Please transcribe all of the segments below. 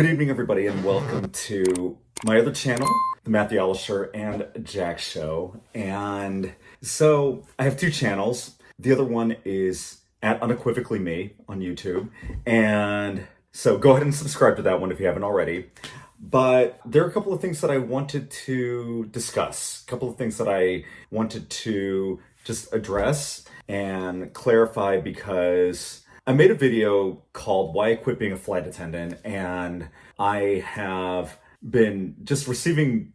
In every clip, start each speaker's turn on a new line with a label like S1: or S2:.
S1: Good evening, everybody, and welcome to my other channel, the Matthew Alisher and Jack Show. And so I have two channels. The other one is at Unequivocally Me on YouTube. And so go ahead and subscribe to that one if you haven't already. But there are a couple of things that I wanted to discuss, a couple of things that I wanted to just address and clarify, because I made a video called Why I Quit Being a Flight Attendant, and I have been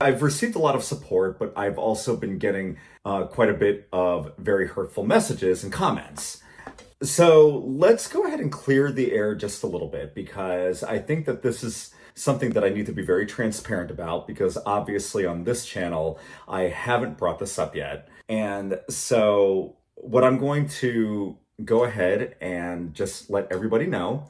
S1: I've received a lot of support, but I've also been getting quite a bit of very hurtful messages and comments. So let's go ahead and clear the air just a little bit, because I think that this is something that I need to be very transparent about, because obviously on this channel, I haven't brought this up yet. And so what I'm going to go ahead and just let everybody know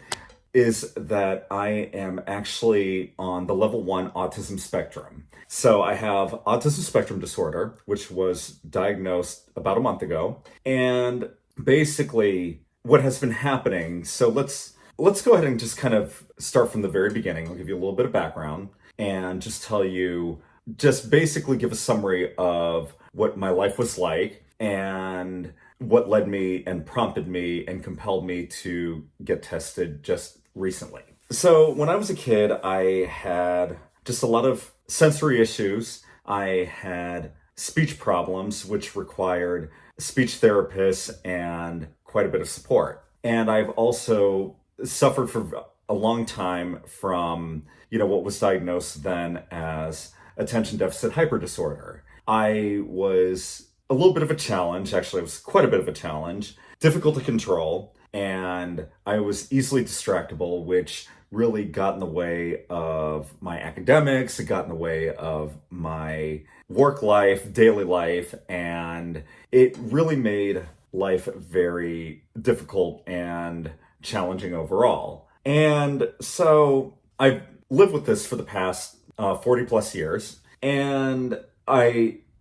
S1: is that I am actually on the level 1 autism spectrum. So I have autism spectrum disorder, which was diagnosed about a month ago. And basically what has been happening, so let's go ahead and just kind of start from the very beginning. I'll give you a little bit of background and just tell you, just basically give a summary of what my life was like and what led me and prompted me and compelled me to get tested just recently. So when I was a kid, I had just a lot of sensory issues. I had speech problems, which required speech therapists and quite a bit of support. And I've also suffered for a long time from, what was diagnosed then as attention deficit hyper disorder. I was a little bit of a challenge. Actually, it was quite a bit of a challenge, difficult to control, and I was easily distractible, which really got in the way of my academics. It got in the way of my work life, daily life, and it really made life very difficult and challenging overall. And so I've lived with this for the past 40 plus years, and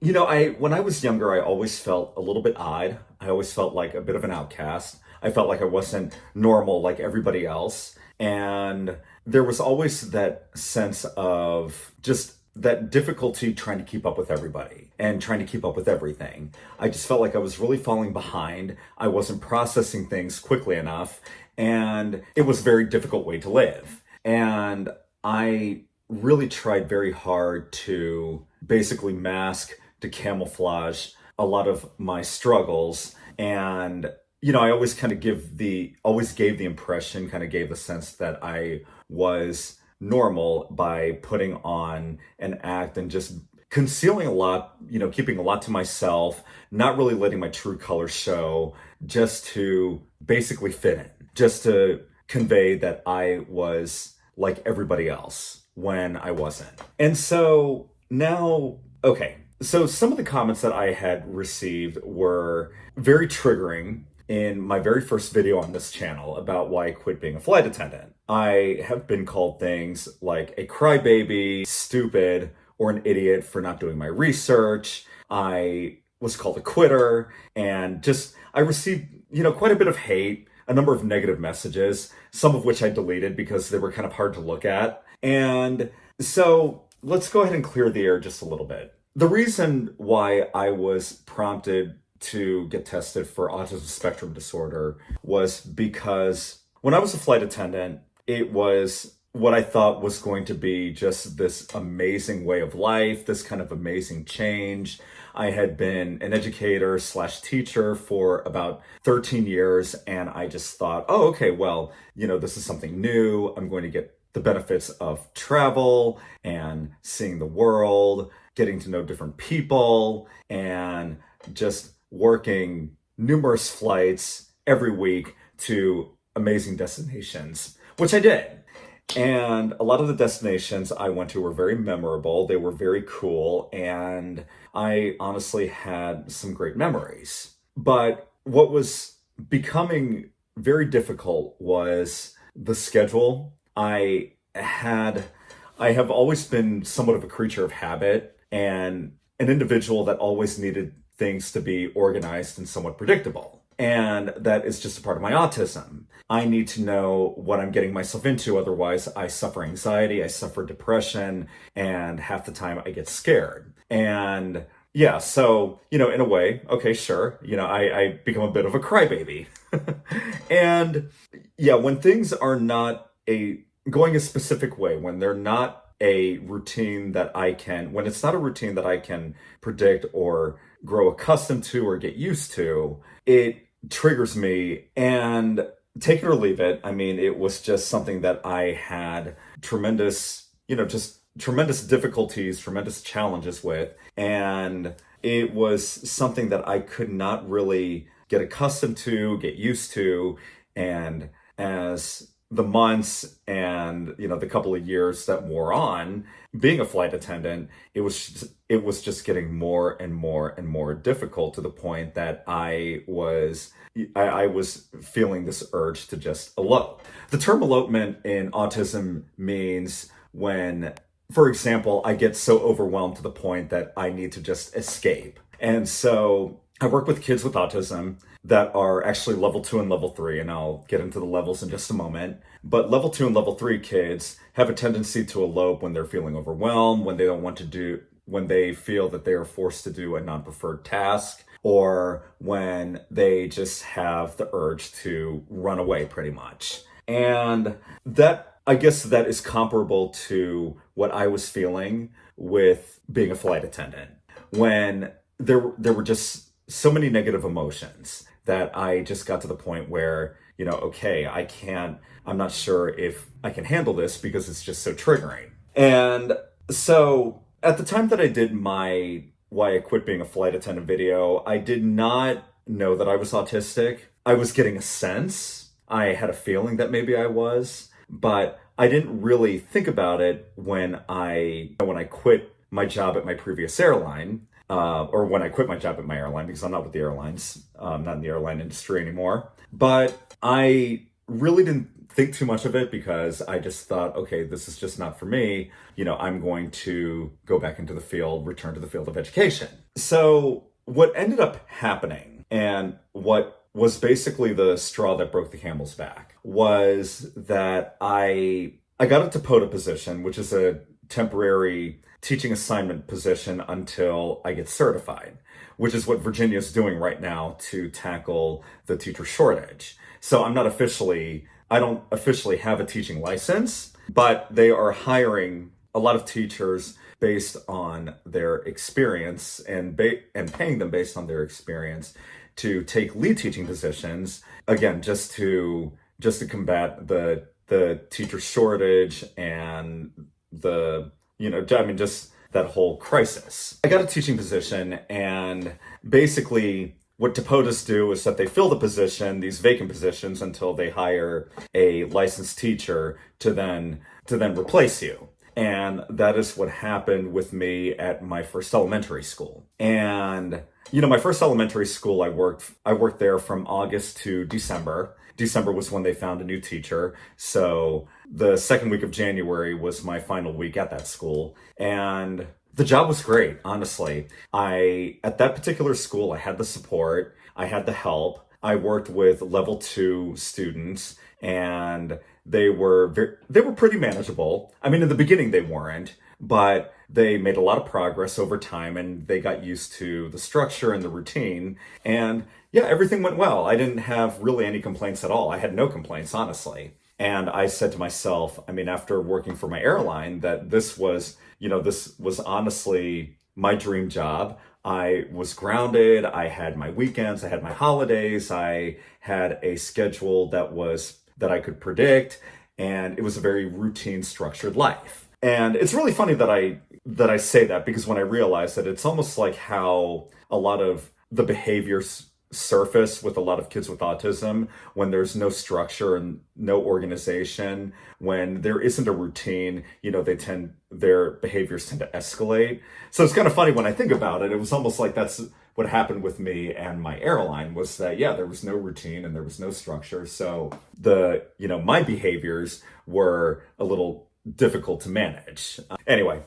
S1: when I was younger, I always felt a little bit odd. I always felt like a bit of an outcast. I felt like I wasn't normal like everybody else. And there was always that sense of just that difficulty trying to keep up with everybody and trying to keep up with everything. I just felt like I was really falling behind. I wasn't processing things quickly enough. And it was a very difficult way to live. And I really tried very hard to basically mask, to camouflage a lot of my struggles. And, I always gave the impression, gave the sense that I was normal by putting on an act and just concealing a lot, keeping a lot to myself, not really letting my true colors show, just to basically fit in, just to convey that I was like everybody else when I wasn't. And so now, okay. So some of the comments that I had received were very triggering in my very first video on this channel about why I quit being a flight attendant. I have been called things like a crybaby, stupid, or an idiot for not doing my research. I was called a quitter, and I received, quite a bit of hate, a number of negative messages, some of which I deleted because they were kind of hard to look at. And so let's go ahead and clear the air just a little bit. The reason why I was prompted to get tested for autism spectrum disorder was because when I was a flight attendant, it was what I thought was going to be just this amazing way of life, this kind of amazing change. I had been an educator / teacher for about 13 years, and I just thought, oh, okay, well, this is something new. I'm going to get the benefits of travel and seeing the world, getting to know different people, and just working numerous flights every week to amazing destinations, which I did. And a lot of the destinations I went to were very memorable. They were very cool, and I honestly had some great memories. But what was becoming very difficult was the schedule. I have always been somewhat of a creature of habit and an individual that always needed things to be organized and somewhat predictable. And that is just a part of my autism. I need to know what I'm getting myself into. Otherwise, I suffer anxiety, I suffer depression, and half the time I get scared. And yeah, so, in a way, okay, sure, I become a bit of a crybaby. And yeah, when things are not going a specific way, when they're not a routine that when it's not a routine that I can predict or grow accustomed to or get used to, it triggers me. And take it or leave it. I mean, it was just something that I had just tremendous difficulties, tremendous challenges with. And it was something that I could not really get accustomed to, get used to. And as the months and, the couple of years that wore on, being a flight attendant, it was just getting more and more and more difficult, to the point that I was feeling this urge to just elope. The term elopement in autism means when, for example, I get so overwhelmed to the point that I need to just escape. And so I work with kids with autism that are actually level 2 and level 3, and I'll get into the levels in just a moment. But level 2 and level 3 kids have a tendency to elope when they're feeling overwhelmed, when they feel that they are forced to do a non-preferred task, or when they just have the urge to run away, pretty much. And I guess that is comparable to what I was feeling with being a flight attendant, when there were just so many negative emotions that I just got to the point where, okay, I'm not sure if I can handle this because it's just so triggering. And so at the time that I did my Why I Quit Being a Flight Attendant video, I did not know that I was autistic. I was getting a sense. I had a feeling that maybe I was, but I didn't really think about it when I quit my job at my previous airline, or when I quit my job at my airline, because I'm not with the airlines, not in the airline industry anymore. But I really didn't think too much of it, because I just thought, okay, this is just not for me. I'm going to go back into the field, return to the field of education. So what ended up happening, and what was basically the straw that broke the camel's back, was that I got a TPOTA position, which is a temporary teaching assignment position until I get certified, which is what Virginia is doing right now to tackle the teacher shortage. So I don't officially have a teaching license, but they are hiring a lot of teachers based on their experience, and paying them based on their experience to take lead teaching positions, again, just to combat the teacher shortage and just that whole crisis. I got a teaching position, and basically what TPOTAs do is that they fill the position, these vacant positions, until they hire a licensed teacher to then replace you. And that is what happened with me at my first elementary school. And my first elementary school, I worked there from August to December. December was when they found a new teacher. So the second week of January was my final week at that school. And the job was great, honestly. At that particular school, I had the support, I had the help. I worked with level 2 students, and they were pretty manageable. I mean, in the beginning they weren't, but they made a lot of progress over time, and they got used to the structure and the routine. And yeah, everything went well. I didn't have really any complaints at all. I had no complaints, honestly. And I said to myself, after working for my airline, that this was honestly my dream job. I was grounded. I had my weekends. I had my holidays. I had a schedule that I could predict, and it was a very routine, structured life. And it's really funny that I say that, because when I realized that, it's almost like how a lot of the behaviors surface with a lot of kids with autism, when there's no structure and no organization, when there isn't a routine, their behaviors tend to escalate. So it's kind of funny when I think about it. It was almost like that's what happened with me and my airline, was that, yeah, there was no routine and there was no structure. So my behaviors were a little difficult to manage. Anyway,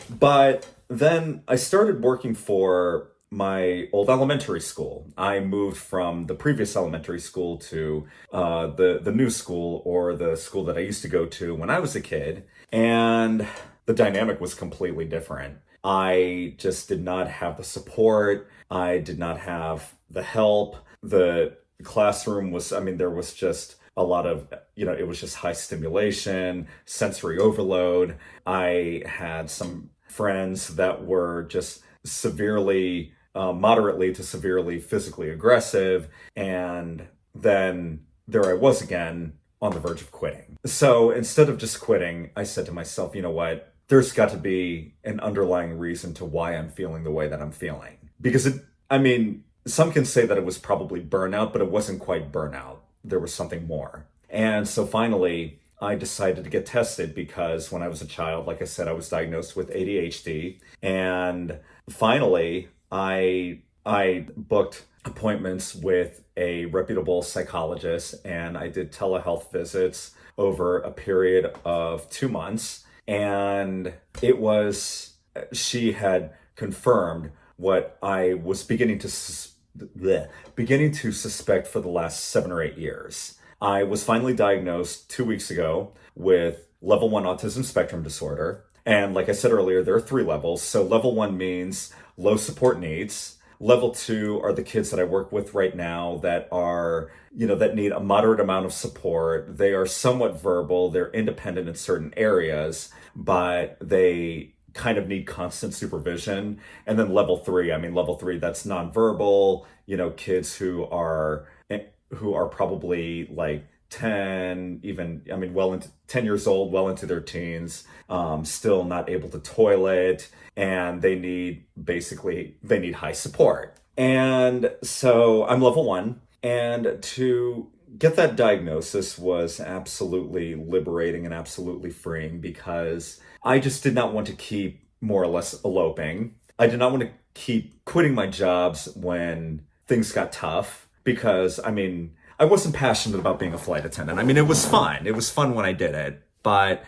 S1: but then I started working for my old elementary school. I moved from the previous elementary school to the new school, or the school that I used to go to when I was a kid, and the dynamic was completely different. I just did not have the support. I did not have the help. The classroom was, I mean, there was just a lot of, it was just high stimulation, sensory overload. I had some friends that were just severely, moderately to severely physically aggressive. And then there I was again on the verge of quitting. So instead of just quitting, I said to myself, you know what? There's got to be an underlying reason to why I'm feeling the way that I'm feeling. Because some can say that it was probably burnout, but it wasn't quite burnout. There was something more. And so finally, I decided to get tested because when I was a child, like I said, I was diagnosed with ADHD. And finally, I booked appointments with a reputable psychologist, and I did telehealth visits over a period of 2 months. And she had confirmed what I was beginning to suspect for the last 7 or 8 years. I was finally diagnosed 2 weeks ago with level 1 autism spectrum disorder. And like I said earlier, there are 3 levels. So level 1 means low support needs. Level 2 are the kids that I work with right now that are, that need a moderate amount of support. They are somewhat verbal. They're independent in certain areas, but they kind of need constant supervision. And then level 3, that's nonverbal, kids who are probably like 10, well into 10 years old, well into their teens, still not able to toilet, and they need high support. And so I'm level 1, and to get that diagnosis was absolutely liberating and absolutely freeing, because I just did not want to keep more or less eloping. I did not want to keep quitting my jobs when things got tough, because I wasn't passionate about being a flight attendant. It was fun. It was fun when I did it, but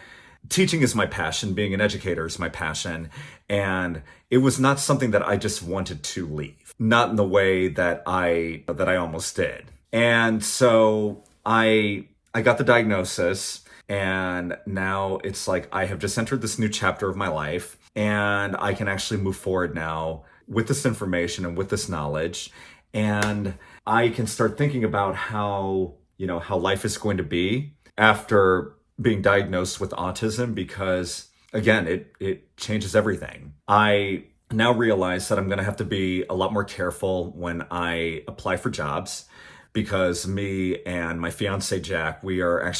S1: teaching is my passion. Being an educator is my passion. And it was not something that I just wanted to leave. Not in the way that I almost did. And so I got the diagnosis, and now it's like I have just entered this new chapter of my life, and I can actually move forward now with this information and with this knowledge. And I can start thinking about how life is going to be after being diagnosed with autism, because again, it changes everything. I now realize that I'm going to have to be a lot more careful when I apply for jobs, because me and my fiance Jack, we're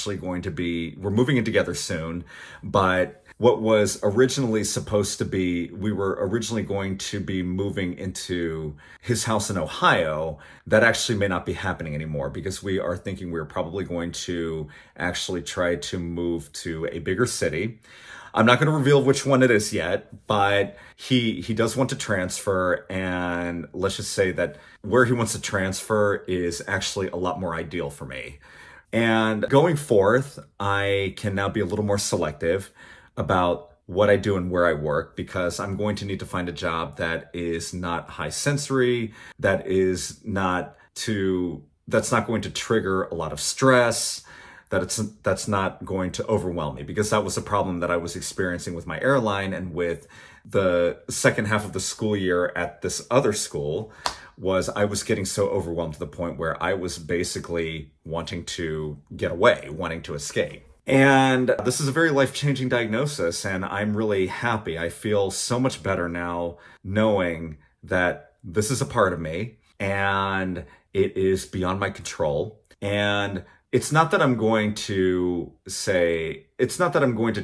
S1: moving in together soon, but what was originally supposed to be, we were originally going to be moving into his house in Ohio. That actually may not be happening anymore, because we are thinking we're probably going to actually try to move to a bigger city. I'm not going to reveal which one it is yet, but he does want to transfer, and let's just say that where he wants to transfer is actually a lot more ideal for me. And going forth, I can now be a little more selective about what I do and where I work, because I'm going to need to find a job that is not high sensory, that's not going to trigger a lot of stress, that's not going to overwhelm me, because that was a problem that I was experiencing with my airline and with the second half of the school year at this other school. Was I was getting so overwhelmed to the point where I was basically wanting to get away, wanting to escape. And this is a very life-changing diagnosis, and I'm really happy. I feel so much better now knowing that this is a part of me and it is beyond my control. And it's not that I'm going to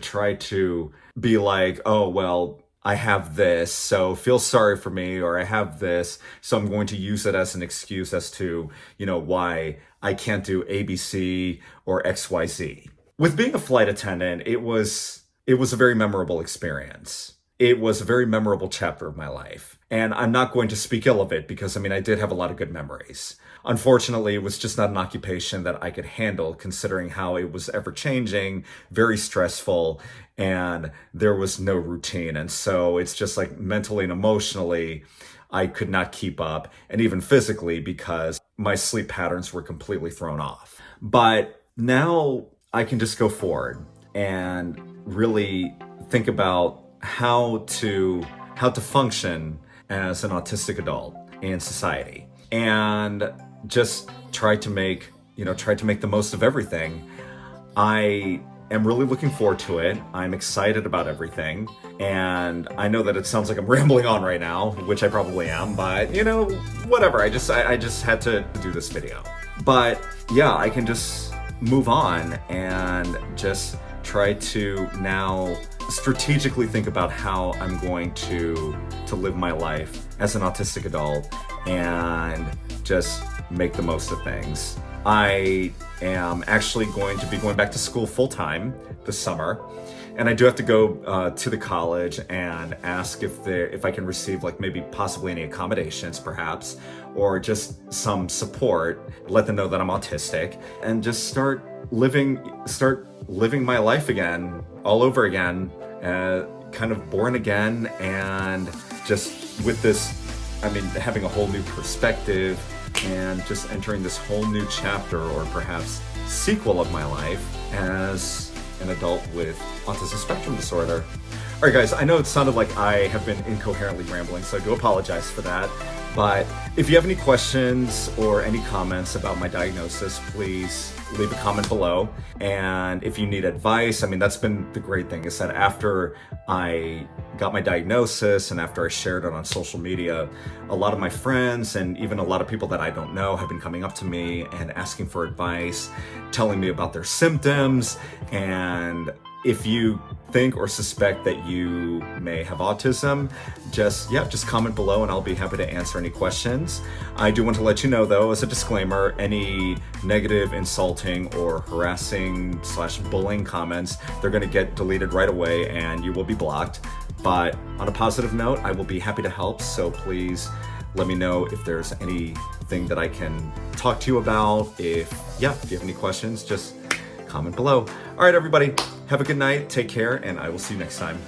S1: try to be like, oh, well, I have this, so feel sorry for me, or I have this, so I'm going to use it as an excuse as to, why I can't do ABC or XYZ. With being a flight attendant, it was a very memorable experience. It was a very memorable chapter of my life. And I'm not going to speak ill of it because, I mean, I did have a lot of good memories. Unfortunately, it was just not an occupation that I could handle considering how it was ever changing, very stressful, and there was no routine. And so it's just like mentally and emotionally, I could not keep up, and even physically because my sleep patterns were completely thrown off. But now I can just go forward and really think about how to function as an autistic adult in society, and just try to make the most of everything. I am really looking forward to it. I'm excited about everything. And I know that it sounds like I'm rambling on right now, which I probably am, but whatever. I just had to do this video. But yeah, I can just move on and just try to now strategically think about how I'm going to live my life as an autistic adult and just make the most of things. I am actually going to be going back to school full-time this summer, and I do have to go to the college and ask if I can receive like maybe possibly any accommodations perhaps, or just some support, let them know that I'm autistic, and just start living my life again, all over again, kind of born again, and just with this, I mean, having a whole new perspective and just entering this whole new chapter or perhaps sequel of my life as an adult with autism spectrum disorder. All right, guys, I know it sounded like I have been incoherently rambling, so I do apologize for that. But if you have any questions or any comments about my diagnosis, please leave a comment below. And if you need advice, I mean, that's been the great thing is that after I got my diagnosis and after I shared it on social media, a lot of my friends and even a lot of people that I don't know have been coming up to me and asking for advice, telling me about their symptoms. And if you think or suspect that you may have autism, just comment below and I'll be happy to answer any questions. I do want to let you know though, as a disclaimer, any negative, insulting, or harassing / bullying comments, they're gonna get deleted right away and you will be blocked. But on a positive note, I will be happy to help, so please let me know if there's anything that I can talk to you about. If you have any questions, just comment below. All right, everybody, have a good night, take care, and I will see you next time.